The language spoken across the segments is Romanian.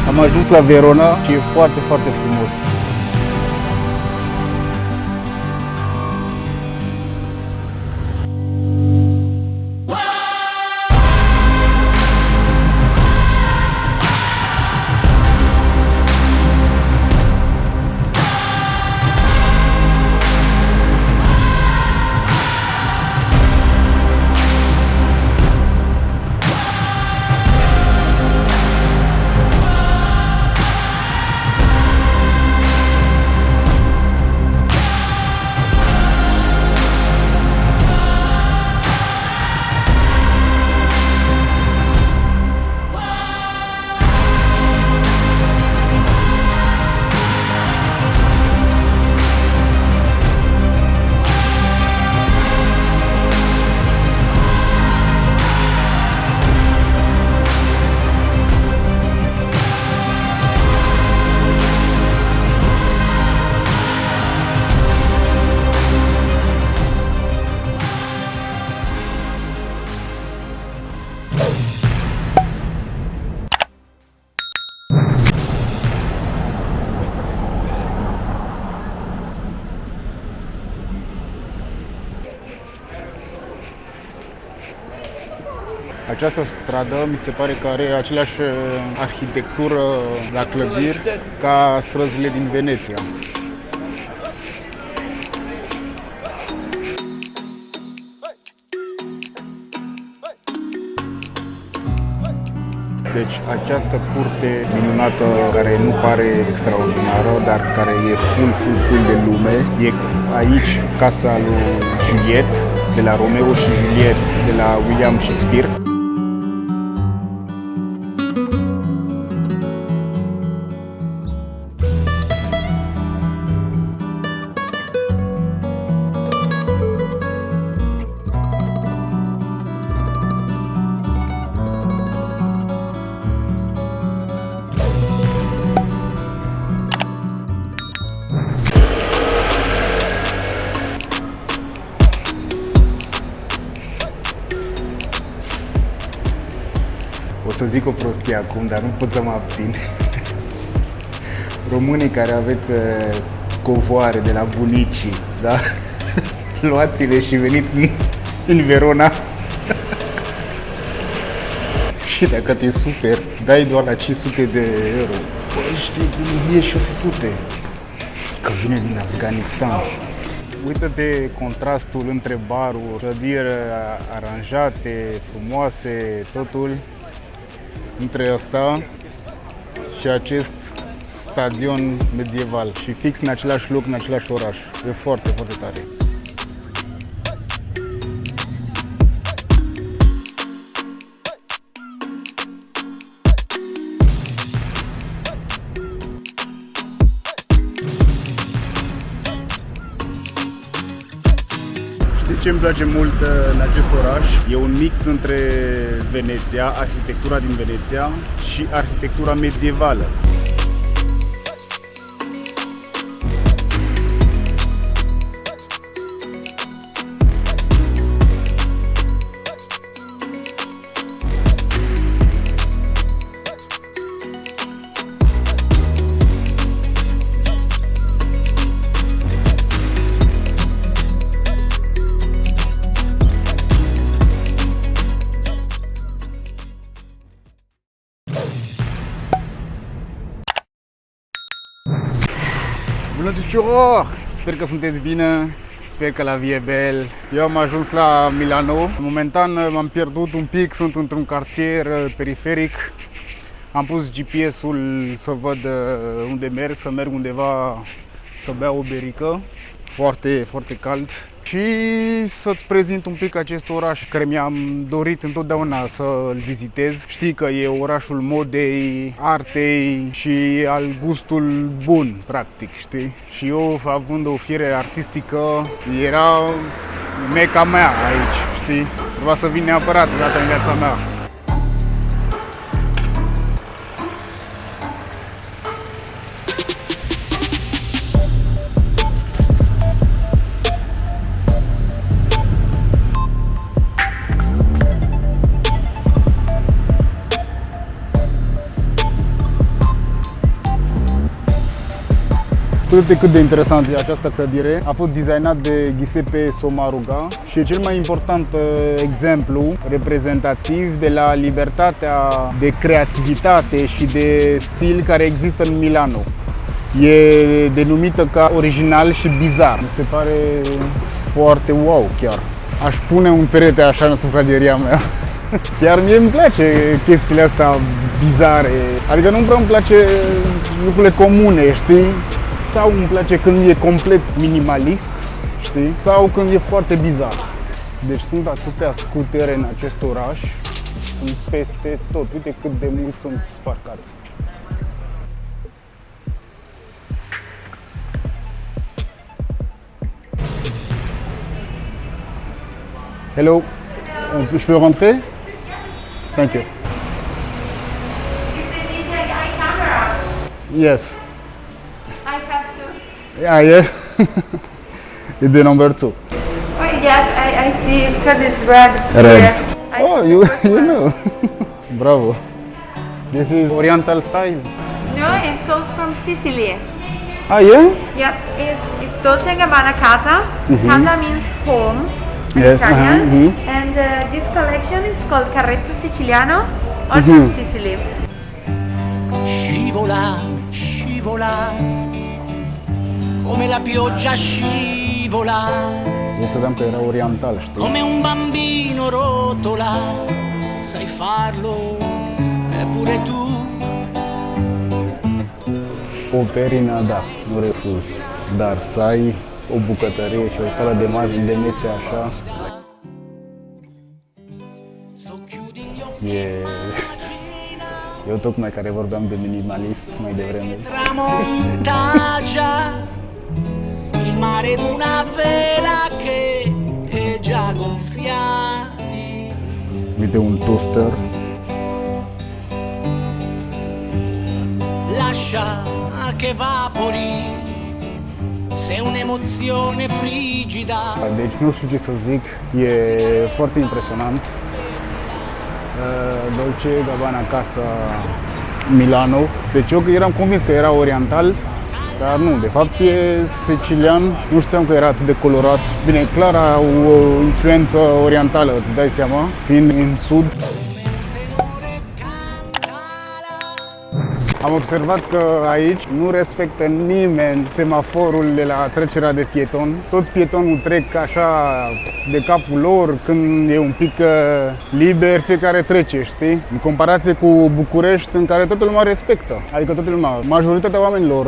Am ajuns la Verona și e foarte, foarte frumos. Această stradă mi se pare că are aceleași arhitectură la clădiri ca străzile din Veneția. Deci această curte minunată, care nu pare extraordinară, dar care e full de lume, e aici casa lui Juliet, de la Romeo și Juliet, de la William Shakespeare. O să zic o prostie acum, dar nu pot să mă abțin. Românii care aveți covoare de la bunicii, da? Luați-le și veniți în Verona. Și dacă te super, dai doar la 500 de euro. Păi știi, 1600. Că vine din Afganistan. Uită-te contrastul între baruri, clădiri aranjate, frumoase, totul, între asta și acest stadion medieval și fix în același loc, în același oraș. E foarte, foarte tare. Știi ce îmi place mult în acest oraș? E un mix între Veneția, arhitectura din Veneția și arhitectura medievală. Bună tuturor! Sper că sunteți bine, sper că la vie e belle. Eu am ajuns la Milano. Momentan m-am pierdut un pic, sunt într-un cartier periferic. Am pus GPS-ul să văd unde merg, să merg undeva să beau o berică. Foarte, foarte cald. Și să-ți prezint un pic acest oraș care mi-am dorit întotdeauna să-l vizitez. Știi că e orașul modei, artei și al gustul bun, practic, știi? Și eu, având o fiere artistică, era meca mea aici, știi? Trebuia să vin neapărat odată în viața mea. Cât de interesant e această clădire. A fost designat de Giuseppe Sommaruga și e cel mai important exemplu reprezentativ de la libertatea de creativitate și de stil care există în Milano. E denumită ca original și bizar. Mi se pare foarte wow chiar. Aș pune un perete așa în sufrageria mea. Chiar mie îmi place chestiile astea bizare. Adică nu prea îmi place lucrurile comune, știi? Sau îmi place când e complet minimalist, știi? Sau când e foarte bizar. Deci sunt atâtea scutere în acest oraș. Sunt peste tot. Uite cât de mult sunt parcați. Hello, je peux rentrer? Thank you. Is the DJI camera? Yes. I have to. Yeah, yeah. It's the number 2. Oh, yes, I see because it's red. Red. Here. Oh, you know. Bravo. This is Oriental style. No, it's sold from Sicily. Ah, yeah? Yes, it's Dolce & Gabbana Casa. Casa means home in Yes, Italian. uh-huh, And this collection is called Carretto Siciliano, all from Sicily. Scivola, scivola, come la pioggia scivola, Eu credeam că era oriental, știi? come un bambino rotola, sai farlo, eppure tu. O perină, da, nu refuz. Dar să ai o bucătărie și o sală de mese așa, Socchiudi gli occhi, e... Eu tocmai care vorbeam de minimalist mai devreme. tramonta già il mare d'una vela che è già gonfiati. Uite un toaster. Lascia che vapori, sei un'emozione frigida. Deci nu știu ce să zic, e foarte impresionant. Dolce Gabbana Casa Milano. Deci eu eram convins că era oriental, dar nu, de fapt e sicilian. Nu știam că era atât de colorat. Bine, clar au o influență orientală, îți dai seama, fiind în sud. Am observat că aici nu respectă nimeni semaforul de la trecerea de pieton. Toți pietonul trec așa de capul lor, când e un pic liber, fiecare trece, știi? În comparație cu București, în care toată lumea respectă. Adică toată lumea, majoritatea oamenilor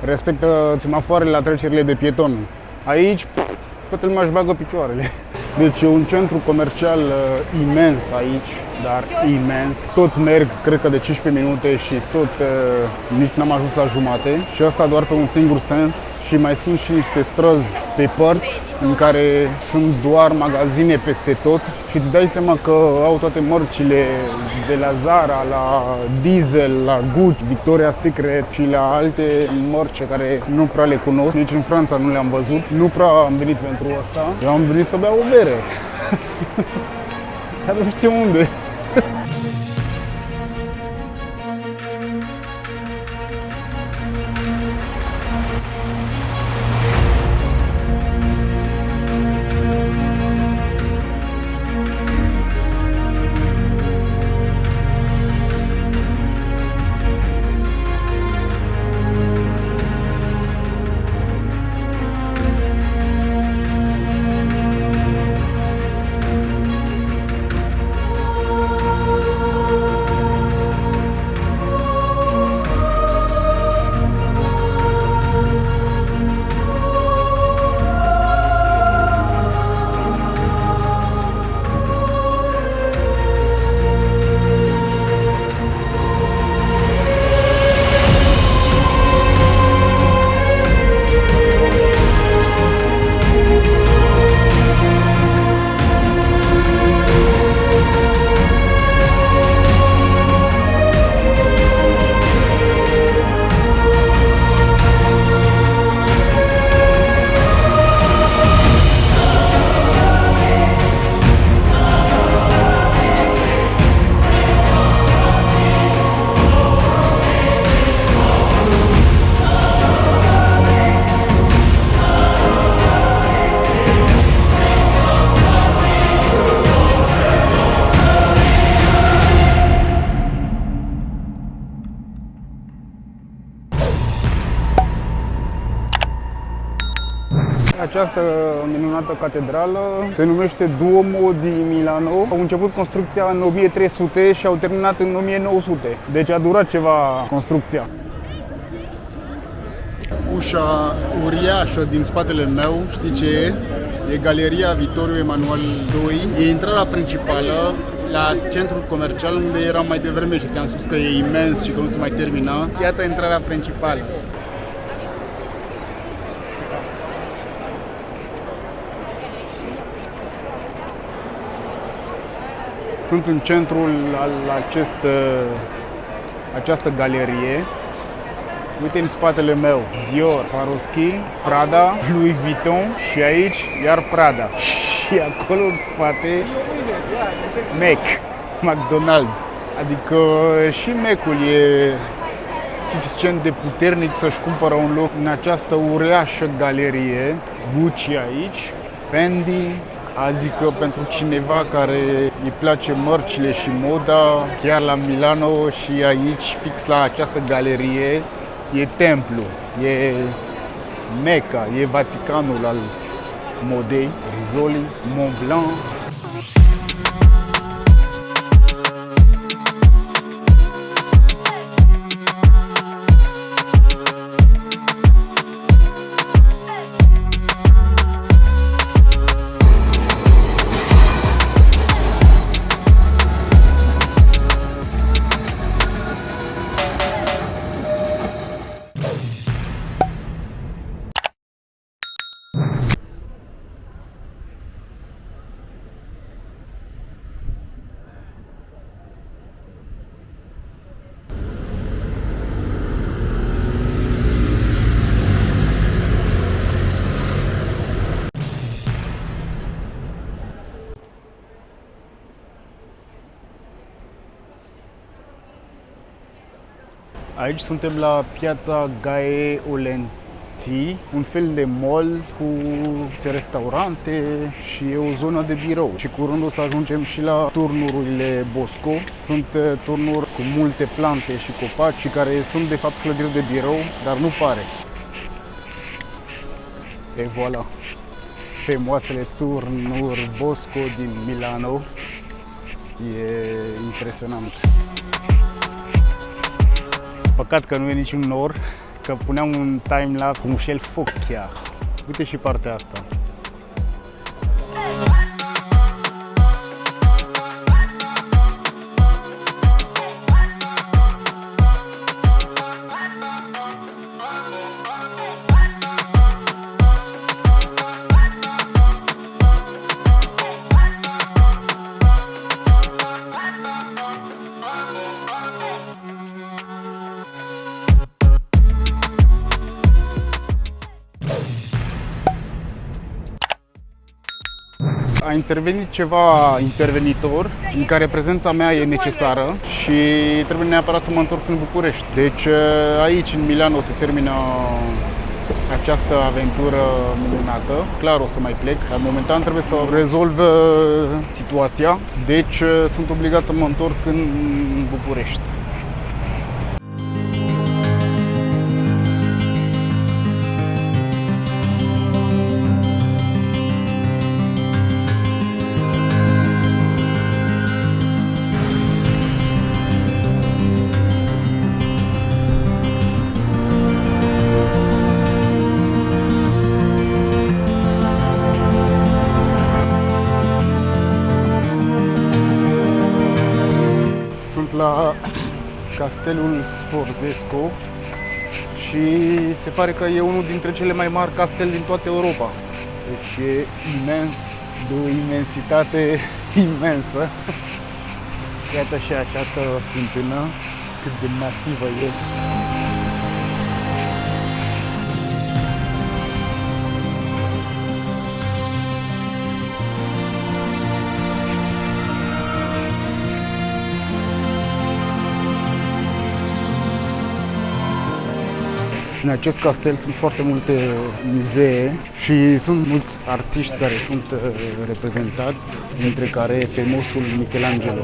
respectă semafoarele la trecerile de pieton. Aici, toată lumea își bagă picioarele. Deci e un centru comercial imens aici, dar imens. Tot merg, cred că de 15 minute și tot nici n-am ajuns la jumate. Și asta doar pe un singur sens. Și mai sunt și niște străzi pe părți în care sunt doar magazine peste tot. Și îți dai seama că au toate mărcile de la Zara, la Diesel, la Gucci, Victoria's Secret și la alte mărci care nu prea le cunosc. Nici în Franța nu le-am văzut. Nu prea am venit pentru asta. Eu am venit să beau o bere. Dar nu știu unde. Această minunată catedrală se numește Duomo di Milano. Au început construcția în 1300 și au terminat în 1900. Deci a durat ceva construcția. Ușa uriașă din spatele meu, știi ce e? E Galeria Vittorio Emanuele II. E intrarea principală la centrul comercial unde eram mai devreme și te-am spus că e imens și că nu se mai termina. Iată intrarea principală. Sunt în centrul al această galerie. Uite în spatele meu, Dior, Swarovski, Prada, Louis Vuitton și aici iar Prada. Și acolo în spate, Mac, McDonald's. Adică și Mac-ul e suficient de puternic să-și cumpără un loc în această uriașă galerie. Gucci aici, Fendi, adică pentru cineva care îi place mărcile și moda, chiar la Milano și aici, fix la această galerie, e templu, e Mecca, e Vaticanul al modei, Rizzoli, Mont Blanc. Aici suntem la piața Gae Olenti, un fel de mall cu restaurante și e o zonă de birou. Și curând o să ajungem și la turnurile Bosco. Sunt turnuri cu multe plante și copaci care sunt de fapt clădiri de birou, dar nu pare. E voilà, faimoasele turnuri Bosco din Milano. E impresionant. Păcat că nu e niciun nor, că puneam un time-lapse cu Michel Focchia. Uite și partea asta. A intervenit ceva intervenitor în care prezența mea e necesară și trebuie neapărat să mă întorc în București. Deci aici, în Milano, se termină această aventură minunată. Clar o să mai plec, dar momentan trebuie să rezolv situația. Deci sunt obligat să mă întorc în București. La Castelul Sforzesco și se pare că e unul dintre cele mai mari castele din toată Europa. Deci e imens, de o imensitate imensă. Iată și această fântână, cât de masivă e. În acest castel sunt foarte multe muzee și sunt mulți artiști care sunt reprezentați, dintre care faimosul Michelangelo.